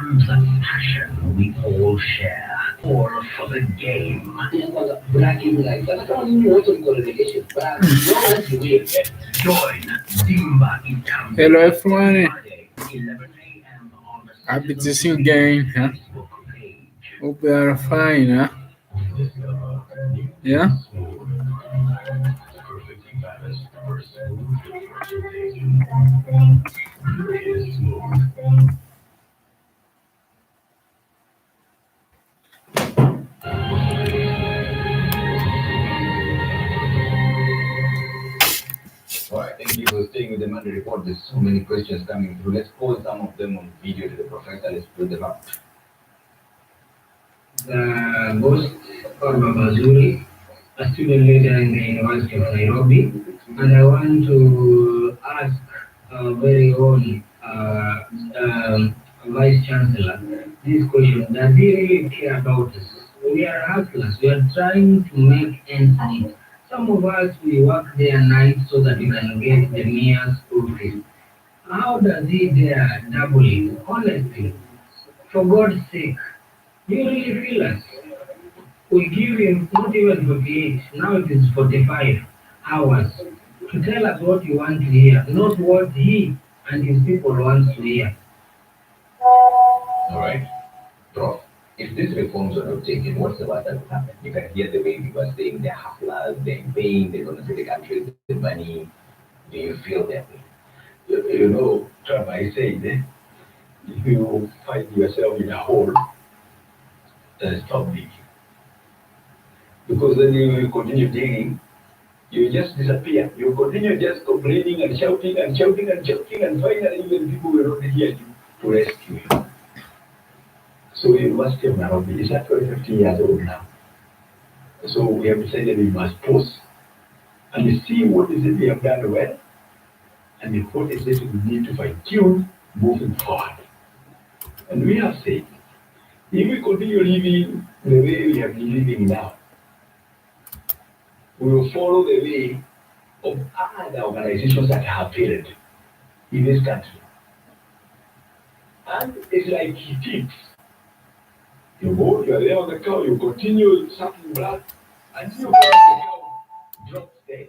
and the passion we all share, all for the game. Join Dimba Itambe Hello everyone, Friday, 11 a.m. on the happy Citizen to see you TV again. Huh? Facebook page. Hope you are fine. Huh? Yeah. All right, thank you for staying with the Monday report. There's so many questions coming through. Let's pause some of them on video to the professor. Let's put them up. The Ghost or Babazuri, a student leader in the University of Nairobi, and I want to ask our very own Vice Chancellor this question. Does he really care about us? We are hustlers. We are trying to make ends meet. Some of us, we work day and night so that we can get the mere school fees. How does he dare double it? Honestly, for God's sake, do you really feel us? We give him not even 48, now it is 45 hours to tell us what you want to hear, not what he and his people want to hear. All right, Prof. If these reforms are not taken, what's the worst that will happen? You can hear the way people are saying they're hustlers, they're in pain, they're going to see the country with the money. Do you feel that way? Trump, I said, if you find yourself in a hole, stop digging. Because then you will continue digging, you just disappear. You continue just complaining and shouting and shouting and shouting, and finally, even people will not hear you to rescue you. So, University of Nairobi is actually 50 years old now. So, we have decided we must pause and see what is it we have done well and what is it we need to fine tune moving forward. And we have said, if we continue living the way we have been living now, we will follow the way of other organizations that have failed in this country. And it's like thieves. You go, you are there on the cow, you continue sucking blood, and you the cow drops dead.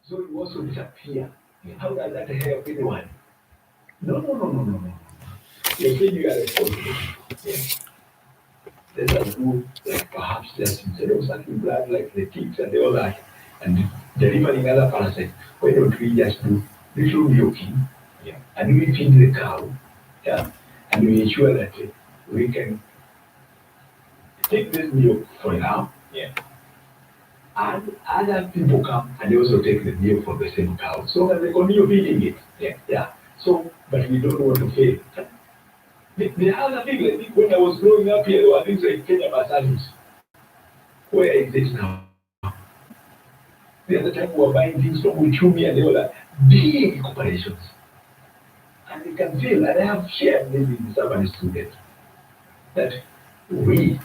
So you also disappear. How does that help anyone? No. You say you are responsible. Yes. Let us do like perhaps just instead of sucking blood like the ticks and all that and delivering other parasites, why don't we just do little milking? Yeah. And we feed the cow, yeah, and we ensure that we can take this milk for now, yeah. And other people come and they also take the milk from the same cow so that they continue feeding it. Yeah. So, but we don't want to fail. The other thing, I think when I was growing up here, there were things like Kenya Basalis. Where is it now? The other time we were buying things from Uchumi and all that. Big corporations. And you can feel, and I have shared this with some of the students, that we,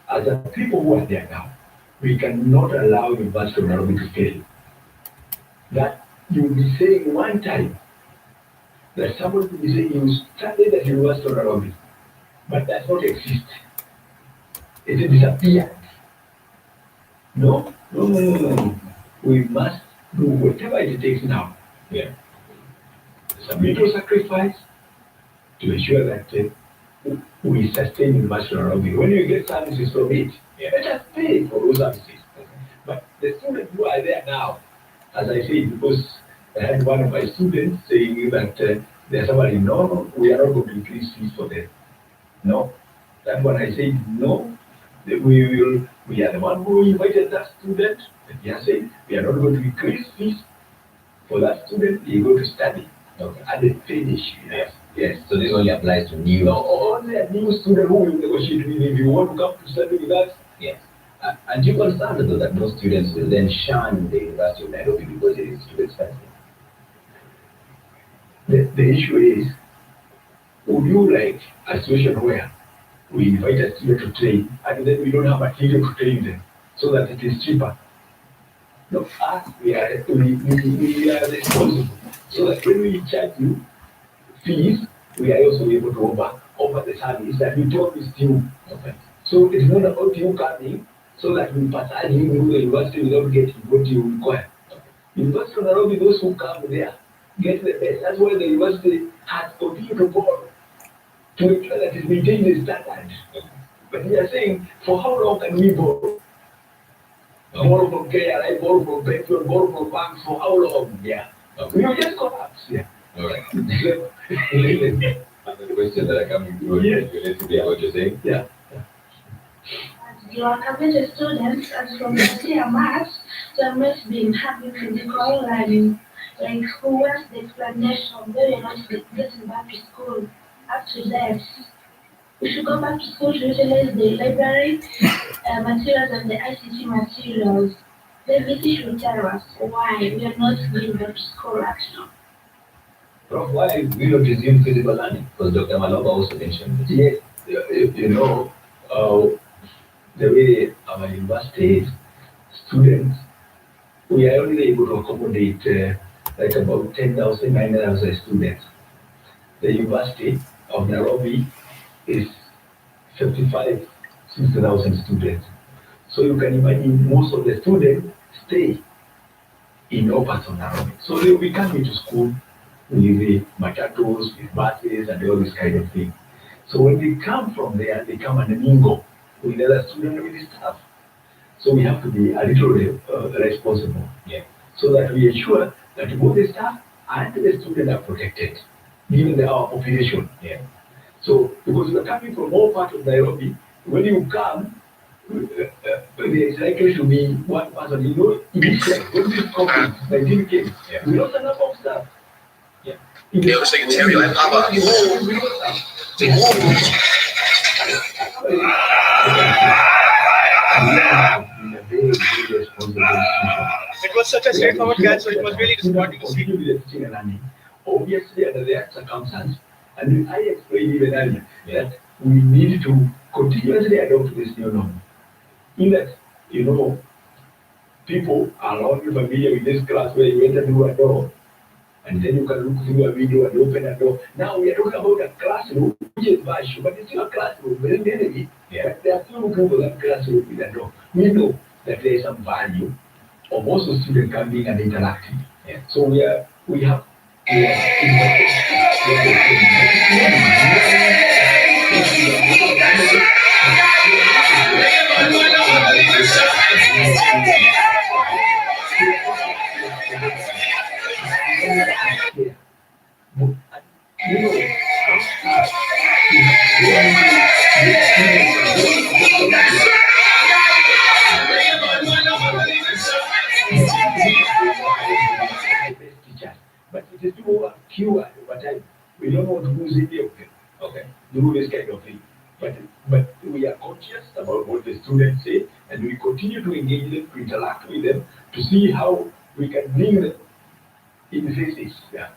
as a people who are there now, we cannot allow University of Nairobi to fail. That you will be saying one time that somebody will be saying you studied at University of Nairobi, but does not exist. It disappeared. No. We must do whatever it takes now. Yeah. Submit your sacrifice to ensure that we sustain University of Nairobi. When you get services from it, yeah, let us pay for those services. But the students who are there now, as I said, because I had one of my students saying that there's somebody, no, we are not going to increase fees for them. No. That when I said no, we are the one who invited that student, and he has said we are not going to increase fees for that student, he go to study. Okay. And they finish. Yes. So this only applies to new. Only a new student who will negotiate with you. If you want to come to study with us, Yes. And you understand though that most students will then shun the University of Nairobi because it is too expensive. the issue is, would you like a situation where we invite a student to train and then we don't have material to train them so that it is cheaper? No, us, we are responsible so that when we charge you fees, we are also able to offer offer the service that we promised you. Okay. So it's not about you coming so that we passage you through the university without getting what you require. University of Nairobi, those who come there get the best. That's why the university has continued to borrow to ensure that it maintains the standard. But we are saying, for how long can we borrow? Borrow from KRI, borrow from petrol, borrow from banks for how long? Yeah. We will just collapse. Yeah. All right. Another question that I come through related to what you're saying. Yeah. You are committed students as from the year March to must be having physical learning, like who wants the explanation, where you're not getting back to school up to date. We should go back to school to utilize the library materials and the ICT materials. The VC should tell us why we are not going back to school actually. Prof, why we don't resume physical learning? Because Dr. Maloba also mentioned this. Yes. The way our university students, we are only able to accommodate like about 10,000, 9,000 students. The University of Nairobi is 55, 60,000 students. So you can imagine most of the students stay in all parts of Nairobi. So they will be coming to school with the matatus, with buses, and all this kind of thing. So when they come from there, they come and mingle with other students, with the staff. So we have to be a little responsible. Yeah. So that we ensure that both the staff and the students are protected, given our population. Yeah. So because you are coming from all parts of Nairobi, when you come, there is likely to be one person. You know, in this when this COVID-19 came, we lost a number of staff. Yeah. Eu secretary like Papa. It was such a straightforward catch, so it was really disappointing to see. Obviously, under that circumstance, and I explained even earlier that we need to continuously adopt this new norm. In that, people are not familiar with this class where you enter through a door and then you can look through a window and open a door. Now we are talking about a classroom, which is virtual, but it's still a classroom. But then they are still looking for that classroom with a door. We know that there is some value of also students coming and interacting. Yeah. So we have but it is too acute over time. We don't want to lose any of them. Okay. Do this kind of thing. But we are conscious about what the students say, and we continue to engage them, to interact with them, to see how we can bring them in the faces. Yeah.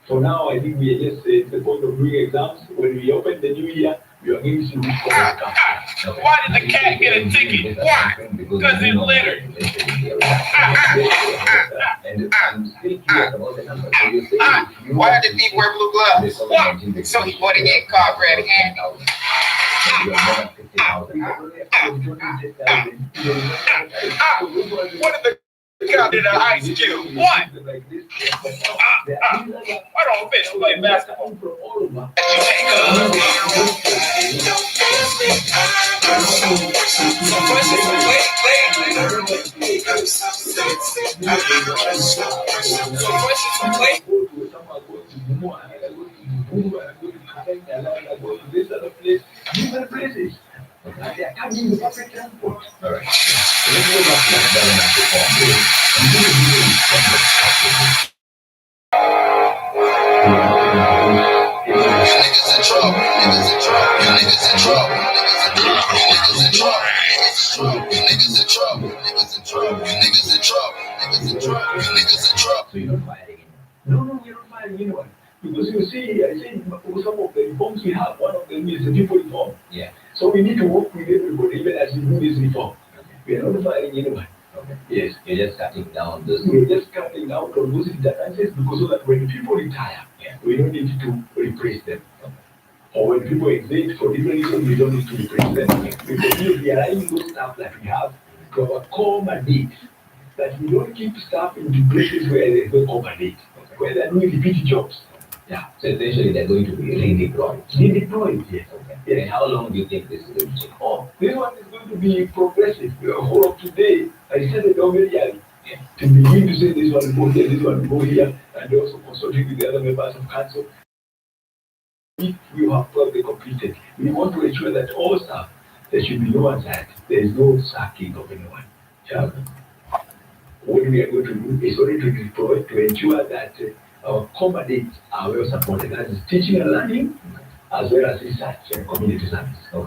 For now, I think we are just at the point of doing exams. When we open the new year, we are going to see which course comes. Okay. Why did the cat get a ticket? Why? Because it littered. And I'm still curious about the numbers. So you say if you Why did people wear blue gloves? Why? So he wouldn't get caught red-handed. you are more than 50,000. What if the cat did an ice cube? What? Why don't fish play basketball? Different places. And they are coming with public transport. All right. So let's go back to that government Niggas in trouble. Niggas in trouble. You niggas in trouble. Niggas in trouble. Niggas in trouble. Niggas in trouble. Niggas in trouble. Niggas in trouble. Niggas in trouble. So you're not firing anyone? No, we're not firing anyone. Because you see, I think some of the reforms we have, one of them is the people reform. Yeah. So we need to work with everybody, even as we do this reform. Okay. We are not firing anyone. Okay. Yes. You're just cutting down those. We're just cutting out on those interventions because so that when people retire, we don't need to replace them. or when people exit for different reasons, we don't need to replace them. We continue realigning those staff that we have to our commedy. That we don't keep staff in the places where there's no commedy, where they're doing repeated jobs. Yeah. So essentially, they're going to be redeployed. Redeployed, yes. Okay. Yes. And how long do you think this is going to take? Oh, this one is going to be progressive. The whole of today, I started already to begin to say this one go here, this one go here, and also consulting with the other members of council. If you have probably completed, we want to ensure that all staff, there should be no one sacked. There is no sacking of anyone. Yeah. What we are going to do is only to deploy to ensure that our commandees are well supported. That is teaching and learning, as well as research and community service. Okay.